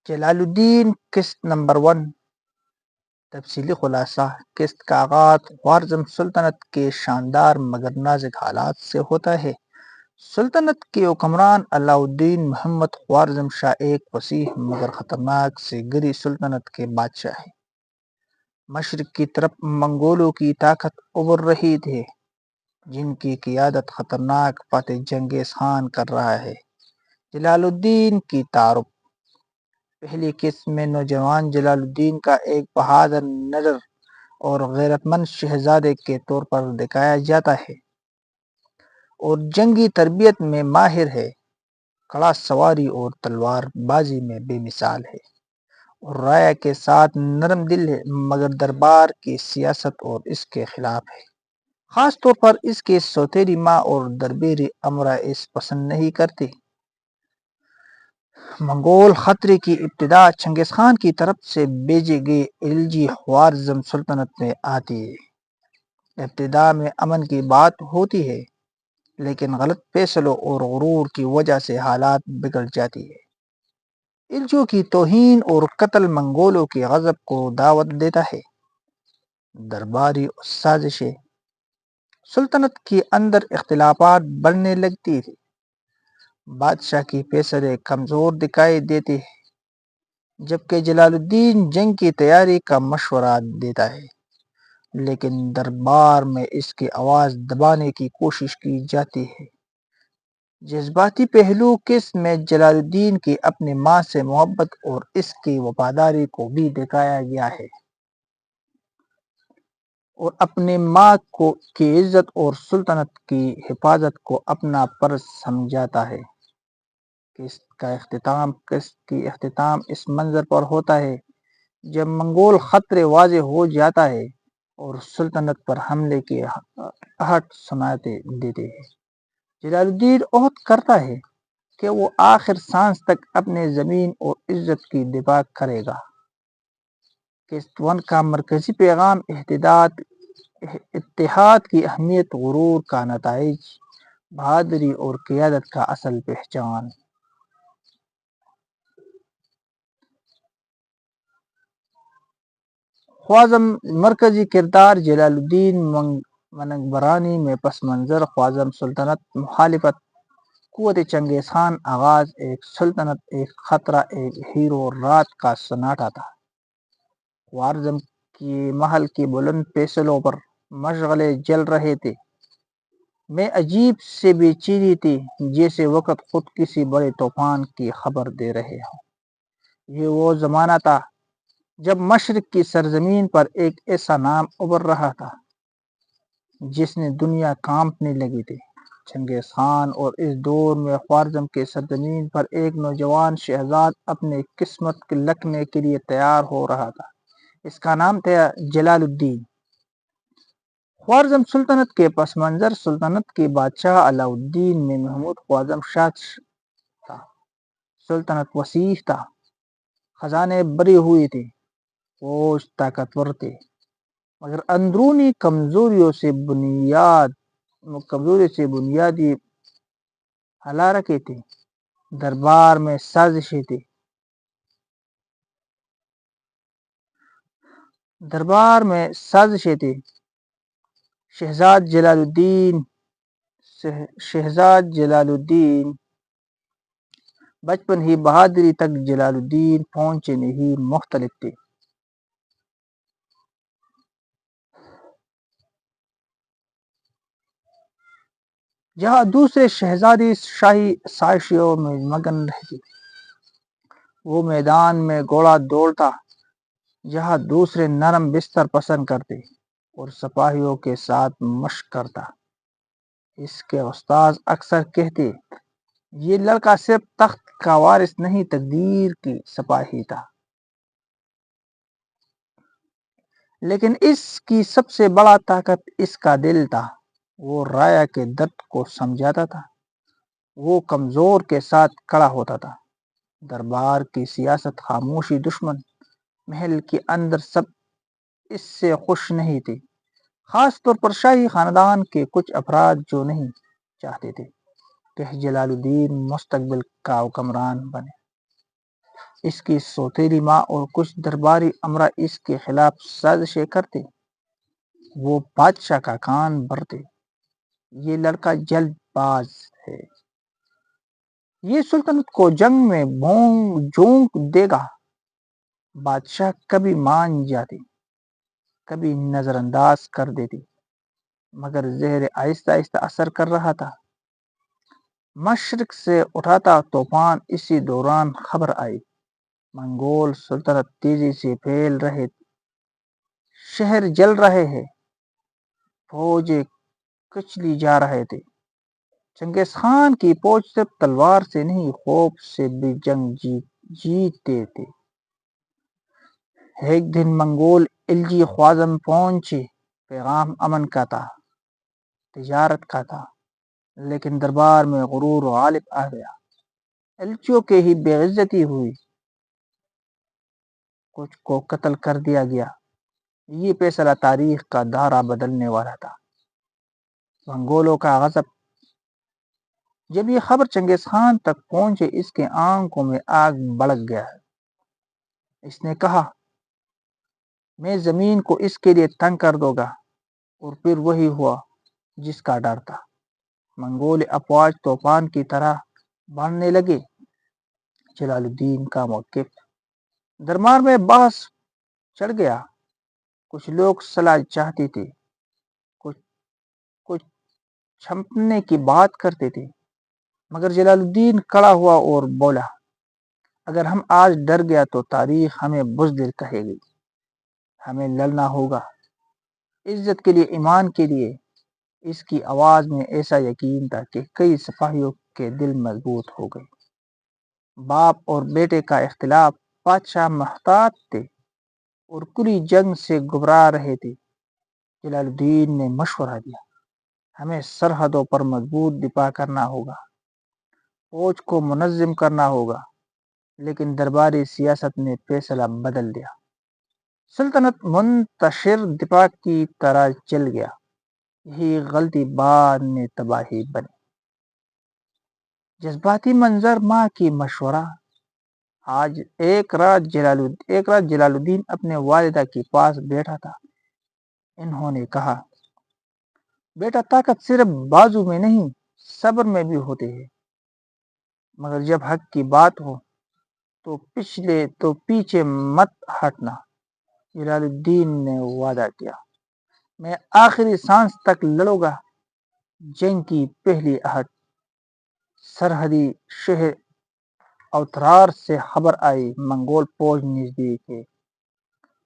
جلال الدین قسط نمبر 1 تفصیلی خلاصہ قسط کا آغاز خوارزم سلطنت کے شاندار مگر نازک حالات سے ہوتا ہے۔ سلطنت کے حکمران علاء الدین محمد خوارزم شاہ ایک فصیح مگر خطرناک سے گری سلطنت کے بادشاہ ہیں۔ مشرق کی طرف منگولوں کی طاقت ابھر رہی تھی جن کی قیادت خطرناک فاتح چنگیز خان کر رہا ہے۔ جلال الدین کی تعارف۔ پہلی قسط میں نوجوان جلال الدین کا ایک بہادر نڈر اور غیرت مند شہزادے کے طور پر دکھایا جاتا ہے اور جنگی تربیت میں ماہر ہے، گھڑ سواری اور تلوار بازی میں بے مثال ہے اور رایا کے ساتھ نرم دل ہے، مگر دربار کی سیاست اور اس کے خلاف ہے۔ خاص طور پر اس کی سوتیلی ماں اور دربیری امرا اس پسند نہیں کرتی۔ منگول خطرے کی ابتدا چنگیز خان کی طرف سے بھیجے گئے خلجی خوارزم سلطنت میں آتی ہے۔ ابتدا میں امن کی بات ہوتی ہے لیکن غلط فیصلوں اور غرور کی وجہ سے حالات بگڑ جاتی ہے۔ خلجیوں کی توہین اور قتل منگولوں کے غضب کو دعوت دیتا ہے۔ درباری سازشیں۔ سلطنت کے اندر اختلافات بڑھنے لگتی تھی۔ بادشاہ کی فیصلے کمزور دکھائی دیتے ہیں جبکہ جلال الدین جنگ کی تیاری کا مشورہ دیتا ہے، لیکن دربار میں اس کی آواز دبانے کی کوشش کی جاتی ہے۔ جذباتی پہلو قسط میں جلال الدین کی اپنی ماں سے محبت اور اس کی وفاداری کو بھی دکھایا گیا ہے اور اپنی ماں کی عزت اور سلطنت کی حفاظت کو اپنا فرض سمجھاتا ہے۔ قسط کا اختتام۔ قسط کی اختتام اس منظر پر ہوتا ہے جب منگول خطرے واضح ہو جاتا ہے اور سلطنت پر حملے کی آہٹ سنائی دیتی ہے۔ جلال الدین عہد کرتا ہے کہ وہ آخر سانس تک اپنی زمین اور عزت کی دفاع کرے گا۔ قسط 1 کا مرکزی پیغام اتحاد کی اہمیت، غرور کا نتائج، بہادری اور قیادت کا اصل پہچان۔ خوارزم مرکزی کردار۔ جلال الدین منگبرانی میں پس منظر خوارزم سلطنت مخالفت۔ قوت چنگیز خان۔ آغاز ایک سلطنت، ایک خطرہ، ایک ہیرو، رات کا سناٹا تھا۔ خوارزم کی محل کی بلند فیصلوں پر مشعلیں جل رہے تھے۔ میں عجیب سے بے چینی تھی جیسے وقت خود کسی بڑے طوفان کی خبر دے رہے ہوں۔ یہ وہ زمانہ تھا جب مشرق کی سرزمین پر ایک ایسا نام ابھر رہا تھا جس نے دنیا کانپنے لگی تھی۔ چنگیز خان اور اس دور میں خوارزم کے سرزمین پر ایک نوجوان شہزاد اپنی قسمت لکھنے کے لیے تیار ہو رہا تھا۔ اس کا نام تھا جلال الدین۔ خوارزم سلطنت کے پس منظر سلطنت کے بادشاہ علاء الدین میں محمود خوارزم شاہ تھا۔ سلطنت وسیع تھا، خزانے بھرے ہوئے تھے، فوج طاقتور تھے، مگر اندرونی کمزوریوں سے بنیادی حالارکیں تھیں۔ دربار میں سازشیں تھیں۔ شہزاد جلال الدین بچپن ہی بہادری تک جلال الدین پہنچنے ہی مختلف تھے۔ جہاں دوسرے شہزادے شاہی عشائیوں میں مگن رہتے، وہ میدان میں گھوڑا دوڑتا، جہاں دوسرے نرم بستر پسند کرتے اور سپاہیوں کے ساتھ مشق کرتا۔ اس کے استاد اکثر کہتے، یہ لڑکا صرف تخت کا وارث نہیں، تقدیر کی سپاہی تھا۔ لیکن اس کی سب سے بڑا طاقت اس کا دل تھا۔ وہ رایا کے درد کو سمجھاتا تھا، وہ کمزور کے ساتھ کھڑا ہوتا تھا۔ دربار کی سیاست خاموشی دشمن۔ محل کے اندر سب اس سے خوش نہیں تھے، خاص طور پر شاہی خاندان کے کچھ افراد جو نہیں چاہتے تھے کہ جلال الدین مستقبل کا حکمران بنے۔ اس کی سوتیلی ماں اور کچھ درباری امرا اس کے خلاف سازشیں کرتے، وہ بادشاہ کا کان بھرتے، یہ لڑکا جلد باز ہے، یہ سلطنت کو جنگ میں جھونک دے گا۔ بادشاہ کبھی مان جاتے، کبھی نظر انداز کر دیتے، مگر زہر آہستہ آہستہ اثر کر رہا تھا۔ مشرق سے اٹھاتا طوفان اسی دوران خبر آئی، منگول سلطنت تیزی سے پھیل رہے، شہر جل رہے ہیں، فوجیں کچلی جا رہے تھے۔ چنگیز خان کی فوج صرف تلوار سے نہیں، خوف سے بھی جنگ جیتتے تھے۔ ایک دن منگول الجی خوارزم پہنچے، پیغام امن کا تھا، تجارت کا تھا، لیکن دربار میں غرور غالب آ گیا۔ الچیوں کے ہی بے عزتی ہوئی، کچھ کو قتل کر دیا گیا۔ یہ فیصلہ تاریخ کا دھارا بدلنے والا تھا۔ منگولوں کا غضب، جب یہ خبر چنگیز خان تک پہنچے، اس کے آنکھوں میں آگ بھڑک گیا۔ اس نے کہا، میں زمین کو اس کے لیے تنگ کر دوں گا۔ اور پھر وہی ہوا جس کا ڈر تھا۔ منگول افواج طوفان کی طرح بڑھنے لگے۔ جلال الدین کا موقف، دربار میں بحث چڑھ گیا۔ کچھ لوگ صلاح چاہتے تھے، کچھ چھپنے کی بات کرتے تھے، مگر جلال الدین کھڑا ہوا اور بولا، اگر ہم آج ڈر گیا تو تاریخ ہمیں بزدل کہے گی۔ ہمیں لڑنا ہوگا، عزت کے لیے، ایمان کے لیے۔ اس کی آواز میں ایسا یقین تھا کہ کئی سپاہیوں کے دل مضبوط ہو گئے۔ باپ اور بیٹے کا اختلاف، بادشاہ محتاط تھے اور کلی جنگ سے گھبرا رہے تھے۔ جلال الدین نے مشورہ دیا، ہمیں سرحدوں پر مضبوط دفاع کرنا ہوگا، فوج کو منظم کرنا ہوگا۔ لیکن درباری سیاست نے فیصلہ بدل دیا۔ سلطنت منتشر دفاع کی طرح چل گیا۔ یہی غلطی بعد میں تباہی بنی۔ جذباتی منظر، ماں کی مشورہ۔ آج ایک رات جلال الدین اپنے والدہ کے پاس بیٹھا تھا۔ انہوں نے کہا، بیٹا، طاقت صرف بازو میں نہیں، صبر میں بھی ہوتے ہیں، مگر جب حق کی بات ہو تو پیچھے مت ہٹنا۔ جلال الدین نے وعدہ کیا، میں آخری سانس تک لڑوں گا۔ جنگ کی پہلی عہد، سرحدی شہر اوترار سے خبر آئی، منگول فوج نزدیک ہے۔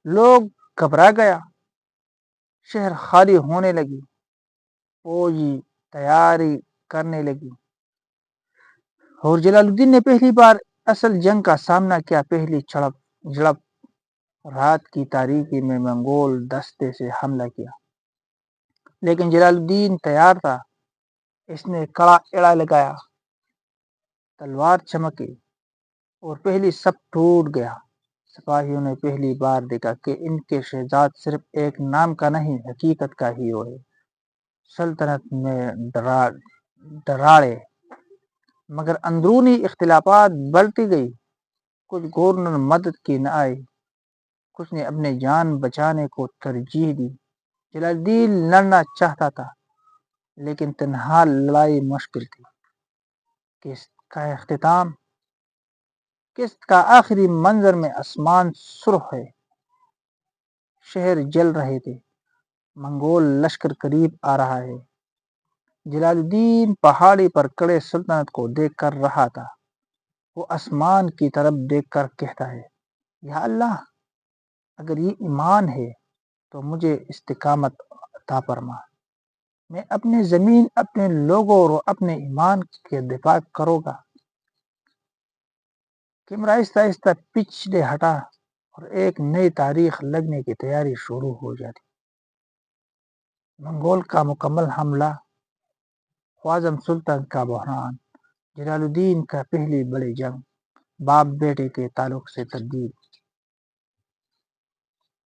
لوگ گھبرا گیا، شہر خالی ہونے لگی، فوجی تیاری کرنے لگی۔ اور جلال الدین نے پہلی بار اصل جنگ کا سامنا کیا۔ پہلی جھڑپ، رات کی تاریکی میں منگول دستے سے حملہ کیا، لیکن جلال الدین تیار تھا۔ اس نے کڑا ایڑا لگایا، تلوار چمکی اور پہلی صف ٹوٹ گیا۔ سپاہیوں نے پہلی بار دیکھا کہ ان کے شہزاد صرف ایک نام کا نہیں، حقیقت کا ہیرو ہے۔ سلطنت میں ڈراڑے، مگر اندرونی اختلافات بڑھتی گئی۔ کچھ گورنر مدد کی نہ آئے، کچھ نے اپنے جان بچانے کو ترجیح دی۔ جلال الدین لڑنا چاہتا تھا، لیکن تنہا لڑائی مشکل تھی۔ قسط کا اختتام، قسط کا آخری منظر میں آسمان سرخ ہے، شہر جل رہے تھے، منگول لشکر قریب آ رہا ہے۔ جلال الدین پہاڑی پر کھڑے سلطنت کو دیکھ کر رہا تھا۔ وہ آسمان کی طرف دیکھ کر کہتا ہے، یا اللہ، اگر یہ ایمان ہے تو مجھے استقامت عطا فرما۔ میں اپنی زمین، اپنے لوگوں اور اپنے ایمان کے دفاع کروں گا۔ کیمرہ آہستہ آہستہ پچھلے ہٹا اور ایک نئی تاریخ لگنے کی تیاری شروع ہو جاتی۔ منگول کا مکمل حملہ، خوارزم سلطان کا بحران، جلال الدین کا پہلی بڑی جنگ، باپ بیٹے کے تعلق سے تبدیل۔